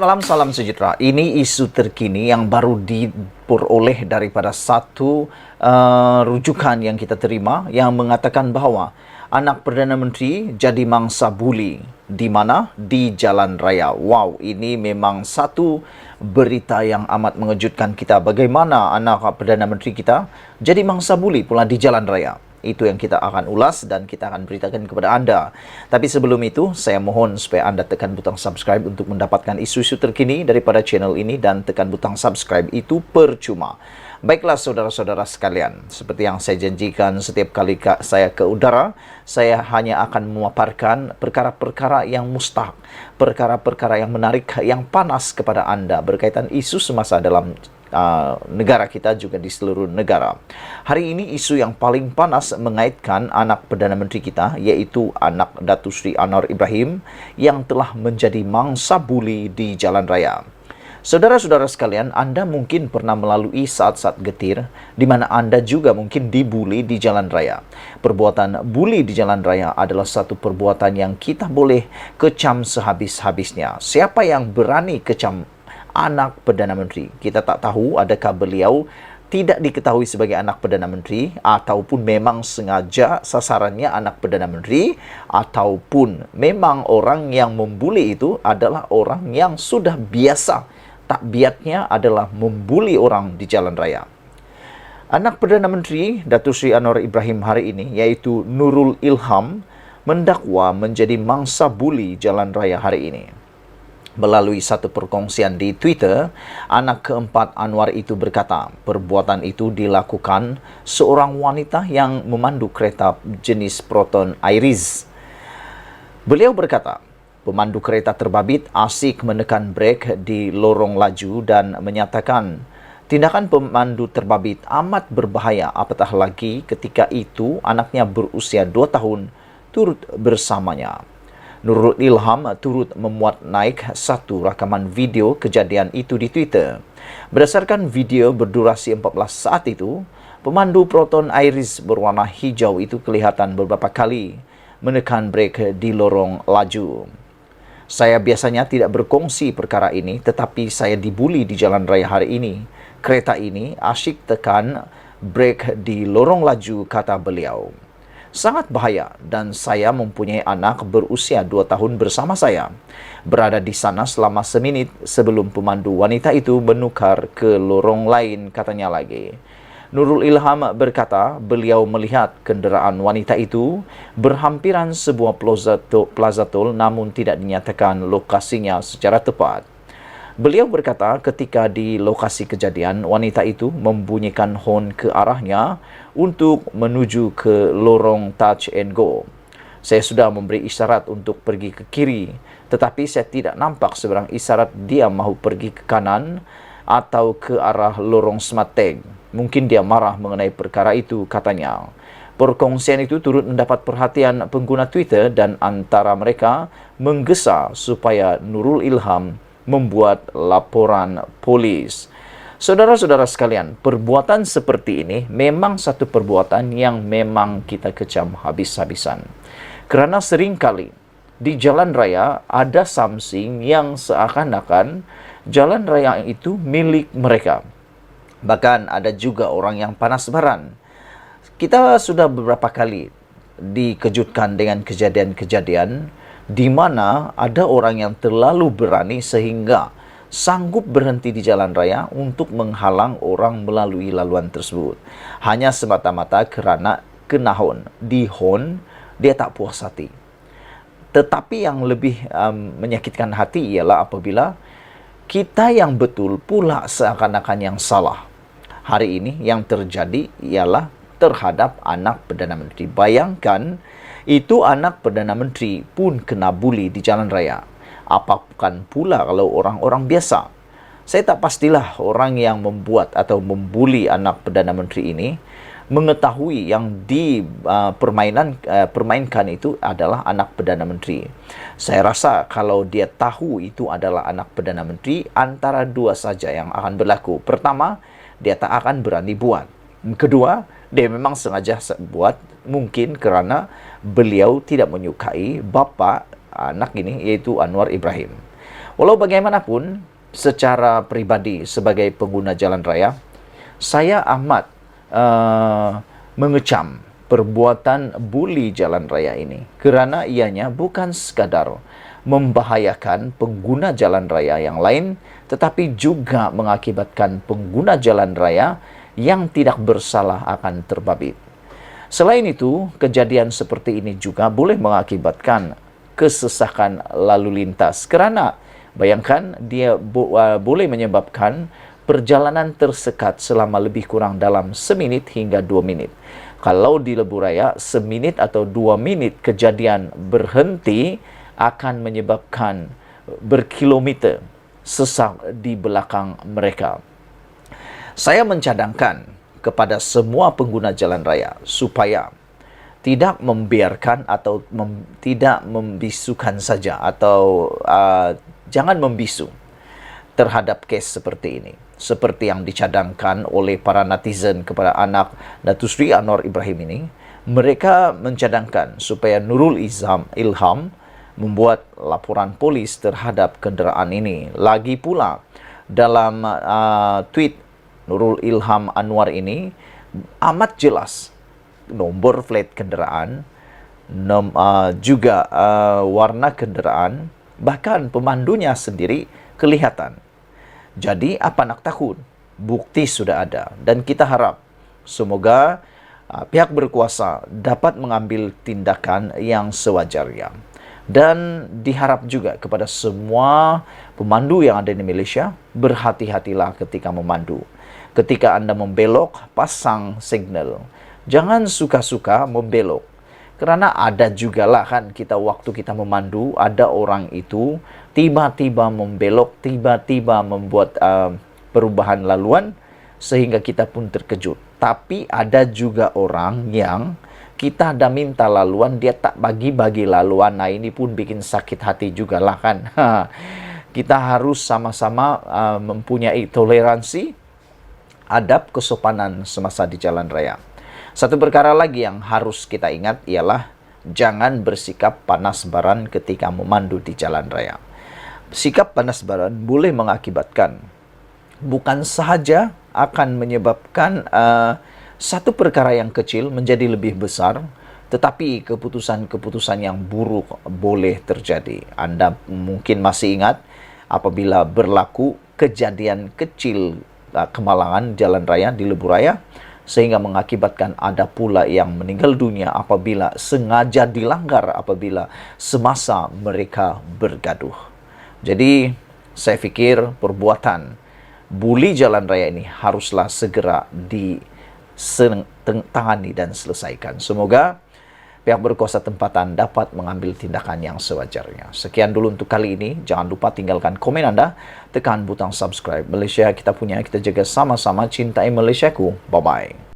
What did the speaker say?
Selamat malam, salam sejahtera. Ini isu terkini yang baru diperoleh daripada satu rujukan yang kita terima yang mengatakan bahawa anak Perdana Menteri jadi mangsa buli. Di mana? Di jalan raya. Wow, ini memang satu berita yang amat mengejutkan kita. Bagaimana anak Perdana Menteri kita jadi mangsa buli pula di jalan raya. Itu yang kita akan ulas dan kita akan beritakan kepada anda. Tapi sebelum itu, saya mohon supaya anda tekan butang subscribe untuk mendapatkan isu-isu terkini daripada channel ini, dan tekan butang subscribe itu percuma. Baiklah saudara-saudara sekalian, seperti yang saya janjikan setiap kali saya ke udara, saya hanya akan memaparkan perkara-perkara yang mustahak, perkara-perkara yang menarik, yang panas kepada anda berkaitan isu semasa dalam negara kita, juga di seluruh negara. Hari ini isu yang paling panas mengaitkan anak Perdana Menteri kita, yaitu anak Datuk Seri Anwar Ibrahim yang telah menjadi mangsa buli di jalan raya. Saudara-saudara sekalian, anda mungkin pernah melalui saat-saat getir di mana anda juga mungkin dibuli di jalan raya. Perbuatan buli di jalan raya adalah satu perbuatan yang kita boleh kecam sehabis-habisnya. Siapa yang berani kecam anak Perdana Menteri? Kita tak tahu adakah beliau tidak diketahui sebagai anak Perdana Menteri, ataupun memang sengaja sasarannya anak Perdana Menteri, ataupun memang orang yang membuli itu adalah orang yang sudah biasa, takbiatnya adalah membuli orang di jalan raya. Anak Perdana Menteri Datuk Seri Anwar Ibrahim hari ini, yaitu Nurul Ilham, mendakwa menjadi mangsa buli jalan raya hari ini. Melalui satu perkongsian di Twitter, anak keempat Anwar itu berkata, perbuatan itu dilakukan seorang wanita yang memandu kereta jenis Proton Iris. Beliau berkata, pemandu kereta terbabit asik menekan brek di lorong laju dan menyatakan, tindakan pemandu terbabit amat berbahaya, apatah lagi ketika itu anaknya berusia 2 tahun turut bersamanya. Nurul Ilham turut memuat naik satu rakaman video kejadian itu di Twitter. Berdasarkan video berdurasi 14 saat itu, pemandu Proton Iris berwarna hijau itu kelihatan beberapa kali menekan brek di lorong laju. Saya biasanya tidak berkongsi perkara ini, tetapi saya dibuli di jalan raya hari ini. Kereta ini asyik tekan brek di lorong laju, kata beliau. Sangat bahaya, dan saya mempunyai anak berusia 2 tahun bersama saya. Berada di sana selama seminit sebelum pemandu wanita itu menukar ke lorong lain, katanya lagi. Nurul Ilham berkata beliau melihat kenderaan wanita itu berhampiran sebuah plaza tol, namun tidak dinyatakan lokasinya secara tepat. Beliau berkata ketika di lokasi kejadian, wanita itu membunyikan horn ke arahnya untuk menuju ke lorong touch and go. Saya sudah memberi isyarat untuk pergi ke kiri, tetapi saya tidak nampak seberang isyarat dia mahu pergi ke kanan atau ke arah lorong smart tag. Mungkin dia marah mengenai perkara itu, katanya. Perkongsian itu turut mendapat perhatian pengguna Twitter, dan antara mereka menggesa supaya Nurul Ilham membuat laporan polis. Saudara-saudara sekalian, perbuatan seperti ini memang satu perbuatan yang memang kita kecam habis-habisan. Kerana seringkali di jalan raya ada something yang seakan-akan jalan raya itu milik mereka. Bahkan ada juga orang yang panas baran. Kita sudah beberapa kali dikejutkan dengan kejadian-kejadian di mana ada orang yang terlalu berani sehingga sanggup berhenti di jalan raya untuk menghalang orang melalui laluan tersebut. Hanya semata-mata kerana kenahon, dihon, dia tak puas hati. Tetapi yang lebih menyakitkan hati ialah apabila kita yang betul pula seakan-akan yang salah. Hari ini yang terjadi ialah terhadap anak Perdana Menteri. Bayangkan, itu anak Perdana Menteri pun kena buli di jalan raya. Apakah pula kalau orang-orang biasa? Saya tak pastilah orang yang membuat atau membuli anak Perdana Menteri ini mengetahui yang permainkan itu adalah anak Perdana Menteri. Saya rasa kalau dia tahu itu adalah anak Perdana Menteri, antara dua saja yang akan berlaku. Pertama, dia tak akan berani buat. Kedua, dia memang sengaja buat, mungkin kerana beliau tidak menyukai bapa anak ini, yaitu Anwar Ibrahim. Walau bagaimanapun, secara pribadi sebagai pengguna jalan raya, saya amat mengecam perbuatan buli jalan raya ini kerana ianya bukan sekadar membahayakan pengguna jalan raya yang lain, tetapi juga mengakibatkan pengguna jalan raya yang tidak bersalah akan terbabit. Selain itu, kejadian seperti ini juga boleh mengakibatkan kesesakan lalu lintas kerana bayangkan dia boleh menyebabkan perjalanan tersekat selama lebih kurang dalam seminit hingga 2 minit. Kalau di lebuh raya, seminit atau 2 minit kejadian berhenti akan menyebabkan berkilometer sesak di belakang mereka. Saya mencadangkan kepada semua pengguna jalan raya supaya tidak membiarkan atau tidak membisukan saja atau jangan membisu terhadap kes seperti ini. Seperti yang dicadangkan oleh para netizen kepada anak Datuk Seri Anwar Ibrahim ini, mereka mencadangkan supaya Nurul Ilham membuat laporan polis terhadap kenderaan ini. Lagi pula, dalam tweet Nurul Ilham Anwar ini amat jelas nombor plat kenderaan, juga warna kenderaan, bahkan pemandunya sendiri kelihatan. Jadi apa nak takut? Bukti sudah ada dan kita harap semoga pihak berkuasa dapat mengambil tindakan yang sewajarnya. Dan diharap juga kepada semua pemandu yang ada di Malaysia, berhati-hatilah ketika memandu. Ketika anda membelok, pasang signal. Jangan suka-suka membelok. Kerana ada jugalah kan kita waktu kita memandu, ada orang itu tiba-tiba membelok, tiba-tiba membuat perubahan laluan sehingga kita pun terkejut. Tapi ada juga orang yang kita dah minta laluan, dia tak bagi-bagi laluan. Nah, ini pun bikin sakit hati jugalah kan. Kita harus sama-sama mempunyai toleransi, adab kesopanan semasa di jalan raya. Satu perkara lagi yang harus kita ingat ialah jangan bersikap panas baran ketika memandu di jalan raya. Sikap panas baran boleh mengakibatkan, bukan sahaja akan menyebabkan satu perkara yang kecil menjadi lebih besar, tetapi keputusan-keputusan yang buruk boleh terjadi. Anda mungkin masih ingat apabila berlaku kejadian kecil kemalangan jalan raya di lebuh raya, sehingga mengakibatkan ada pula yang meninggal dunia apabila sengaja dilanggar apabila semasa mereka bergaduh. Jadi, saya fikir perbuatan buli jalan raya ini haruslah segera ditangani dan selesaikan. Semoga pihak berkuasa tempatan dapat mengambil tindakan yang sewajarnya. Sekian dulu untuk kali ini. Jangan lupa tinggalkan komen anda, tekan butang subscribe. Malaysia kita punya, kita jaga sama-sama, cintai Malaysiaku. Bye-bye.